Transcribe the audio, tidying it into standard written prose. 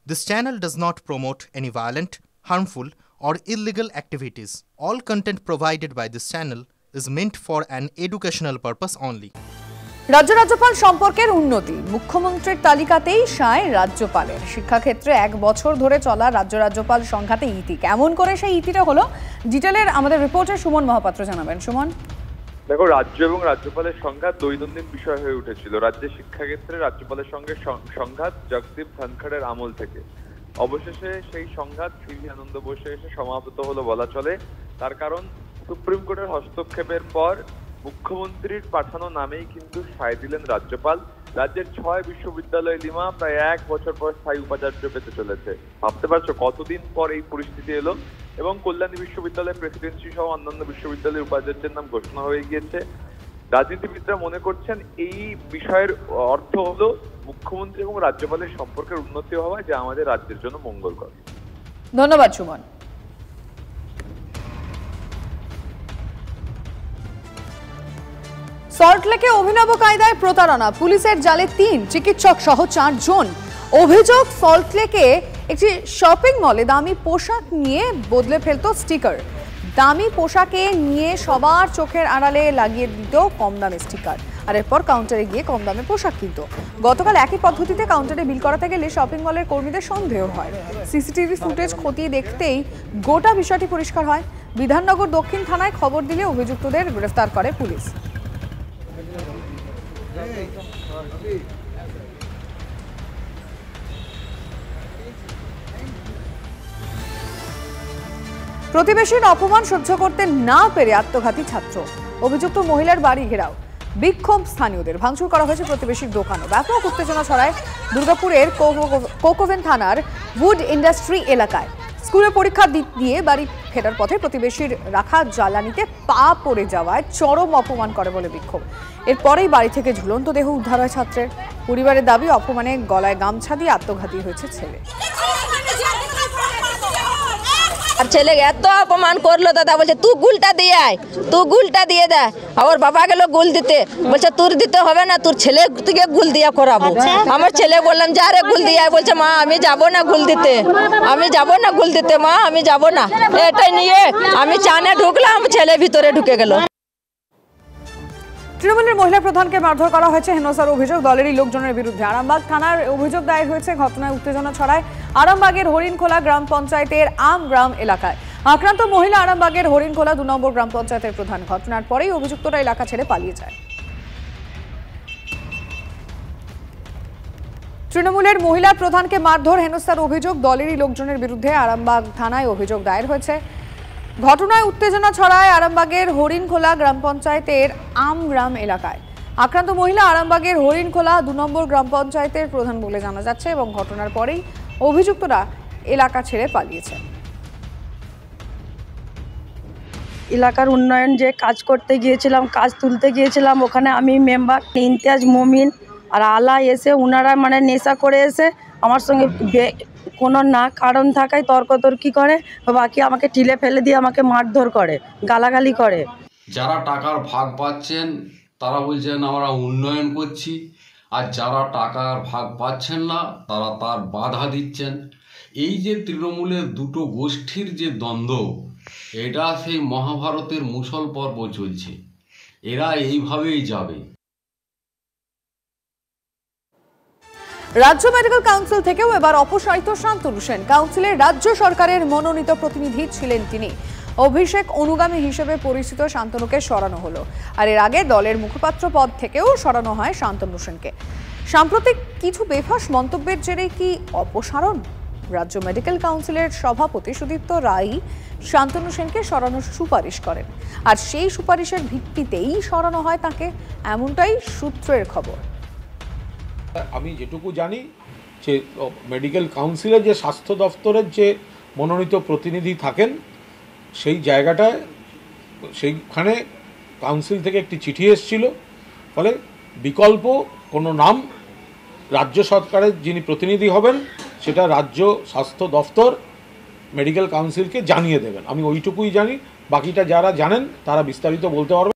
This channel does not promote any violent, harmful, or illegal activities. All content provided by this channel is meant for an educational purpose only. রাজ্যপাল সম্পর্কের উন্নতি মুখ্যমন্ত্রীর তালিকাতেই সায় রাজ্যপালের। শিক্ষাক্ষেত্রে 1 বছর ধরে চলা রাজ্যপাল সংঘাতে ইতি কেমন করে সেই ইতিটা হলো ডিটেইলের আমাদের রিপোর্টার সুমন মহাপাত্র জানাবেন। সুমন, দেখো, রাজ্য এবং রাজ্যপালের সংঘাত দৈনন্দিন বিষয় হয়ে উঠেছিল। রাজ্যের শিক্ষাক্ষেত্রে রাজ্যপালের সঙ্গে সংঘাত জগদীপ ধনখড়ের আমল থেকে। অবশেষে সেই সংঘাত ফিরিয়ে আনন্দ বসে এসে সমাপ্ত হলো বলা চলে। তার কারণ সুপ্রিম কোর্টের হস্তক্ষেপের পর মুখ্যমন্ত্রীর পাঠানো নামেই কিন্তু সায় দিলেন রাজ্যপাল। রাজ্যের 6 বিশ্ববিদ্যালয় লিমা প্রায় 1 বছর পর স্থায়ী উপাচার্য পেতে চলেছে। ভাবতে পারছো কতদিন পর এই পরিস্থিতি এলো? এবং কল্যাণী বিশ্ববিদ্যালয়ের প্রেসিডেন্সি সহ অন্যান্য বিশ্ববিদ্যালয়ের উপাচার্যের নাম ঘোষণা হয়ে গিয়েছে। রাজনীতিবিদরা মনে করছেন এই বিষয়ের অর্থ হলো মুখ্যমন্ত্রী এবং রাজ্যপালের সম্পর্কের উন্নতি হওয়া, যা আমাদের রাজ্যের জন্য মঙ্গলকর। ধন্যবাদ সুমন। সল্টলেকে অভিনব কায়দায় প্রতারণা, পুলিশের জালে 3 চিকিৎসক সহ 4 জন। অভিযোগ, সল্টলেকে একটি শপিং মলে দামি পোশাক নিয়ে বদলে ফেলতো স্টিকার। দামি পোশাকে নিয়ে সবার চোখের আড়ালে লাগিয়ে দিত কম দামে স্টিকার, আর এরপর কাউন্টারে গিয়ে কম দামে পোশাক কিনত। গতকাল একই পদ্ধতিতে কাউন্টারে বিল করাতে গেলে শপিং মলের কর্মীদের সন্দেহ হয়। সিসিটিভি ফুটেজ খতিয়ে দেখতেই গোটা বিষয়টি পরিষ্কার হয়। বিধাননগর দক্ষিণ থানায় খবর দিলে অভিযুক্তদের গ্রেফতার করে পুলিশ। প্রতিবেশীর অপমান সহ্য করতে না পেরে আত্মঘাতী ছাত্র। অভিযুক্ত মহিলার বাড়ি ঘেরাও, বিক্ষোভ স্থানীয়দের। ভাঙচুর করা হয়েছে প্রতিবেশীর দোকানও। ব্যাপক উত্তেজনা ছড়ায় দুর্গাপুরের কোকোভেন থানার উড ইন্ডাস্ট্রি এলাকায়। স্কুলে পরীক্ষা দিয়ে বাড়ি ফেরার পথে প্রতিবেশীর রাখা জ্বালানিতে পা পড়ে যাওয়ায় চরম অপমান করে বলে বিক্ষোভ। এরপরেই বাড়ি থেকে ঝুলন্ত দেহ উদ্ধার হয় ছাত্রের। পরিবারের দাবি, অপমানে গলায় গামছা দিয়ে আত্মঘাতী হয়েছে ছেলে। আর ছেলে এত অপমান করলো, দাদা বলছে তুই গুলটা দিয়ে আয়, তুই গুলটা দিয়ে দে। আমার বাবা গেল গুল দিতে, বলছে তোর দিতে হবে না, তোর ছেলে থেকে গুল দিয়া করাবো। আমার ছেলে বললাম যা রে গুল দিয়ে আয়, বলছে মা আমি যাব না গুল দিতে, আমি যাব না গুল দিতে, মা আমি যাব না। এটাই নিয়ে আমি চানে ঢুকলাম, ছেলে ভিতরে ঢুকে গেল। তৃণমূলের মহিলা প্রধানকে মারধর করা হয়েছে, হেনস্থার অভিযোগ দলেরই লোকজনের বিরুদ্ধে। আরামবাগ থানার অভিযোগ দায়ের হয়েছে। ঘটনায় উত্তেজনা ছড়ায় আরামবাগের হরিণখোলা গ্রাম পঞ্চায়েতের আমগ্রাম এলাকায়। আক্রান্ত মহিলা আরামবাগের হরিণখোলা 2 নম্বর গ্রাম পঞ্চায়েতের প্রধান। ঘটনার পরেই অভিযুক্তরা এলাকা ছেড়ে পালিয়ে যায়। তৃণমূলের মহিলা প্রধানকে মারধর, হেনস্থার অভিযোগ দলেরই লোকজনের বিরুদ্ধে। আরামবাগ থানায় অভিযোগ দায়ের হয়েছে। ঘটনায় উত্তেজনা ছড়ায় আরামবাগের হরিণখোলা গ্রাম পঞ্চায়েতের আমগ্রাম এলাকায়। আক্রান্ত মহিলা আরামবাগের হরিণখোলা 2 নম্বর গ্রাম পঞ্চায়েতের প্রধান বলে জানা যাচ্ছে এবং ঘটনার পরেই অভিযুক্তরা এলাকা ছেড়ে পালিয়েছে। এলাকার উন্নয়ন যে কাজ করতে গিয়েছিলাম, কাজ তুলতে গিয়েছিলাম, ওখানে আমি মেম্বার ইমতিয়াজ মমিন আর আলা এসে ওনারা মানে নেশা করে এসে আমার সঙ্গে কোনো না কারণ থাকায় তর্কতর্কি করে, বাকি আমাকে টিলে ফেলে দিয়ে আমাকে মারধর করে, গালাগালি করে। যারা টাকার ভাগ পাচ্ছেন তারা বলছেন আমরা উন্নয়ন করছি, আর যারা টাকার ভাগ পাচ্ছেন না তারা তার বাধা দিচ্ছেন। এই যে তৃণমূলের দুটো গোষ্ঠীর যে দ্বন্দ্ব, এটা সেই মহাভারতের মুসল পর্ব চলছে। এরা এইভাবেই যাবে। রাজ্য মেডিকেল কাউন্সিল থেকেও এবার অপসারিত শান্তনু সেন। কাউন্সিলের রাজ্য সরকারের মনোনীত প্রতিনিধি ছিলেন তিনি। অভিষেক অনুগামী হিসেবে পরিচিত শান্তনুকে সরানো হলো, আর এর আগে দলের মুখপাত্র পদ থেকেও সরানো হয় শান্তনু সেনকে। সাম্প্রতিক কিছু বেফাঁস মন্তব্যের জেরে কি অপসারণ? রাজ্য মেডিকেল কাউন্সিলের সভাপতি সুদীপ্ত রায় শান্তনু সেনকে সরানোর সুপারিশ করেন, আর সেই সুপারিশের ভিত্তিতেই সরানো হয় তাকে, এমনটাই সূত্রের খবর। আমি যেটুকু জানি যে মেডিকেল কাউন্সিলের যে স্বাস্থ্য দপ্তরের যে মনোনীত প্রতিনিধি থাকেন, সেই জায়গাটায় সেইখানে কাউন্সিল থেকে একটি চিঠি এসেছিল, ফলে বিকল্প কোনো নাম রাজ্য সরকারের যিনি প্রতিনিধি হবেন সেটা রাজ্য স্বাস্থ্য দপ্তর মেডিকেল কাউন্সিলকে জানিয়ে দেবেন। আমি ওইটুকুই জানি, বাকিটা যারা জানেন তারা বিস্তারিত বলতে পারবেন।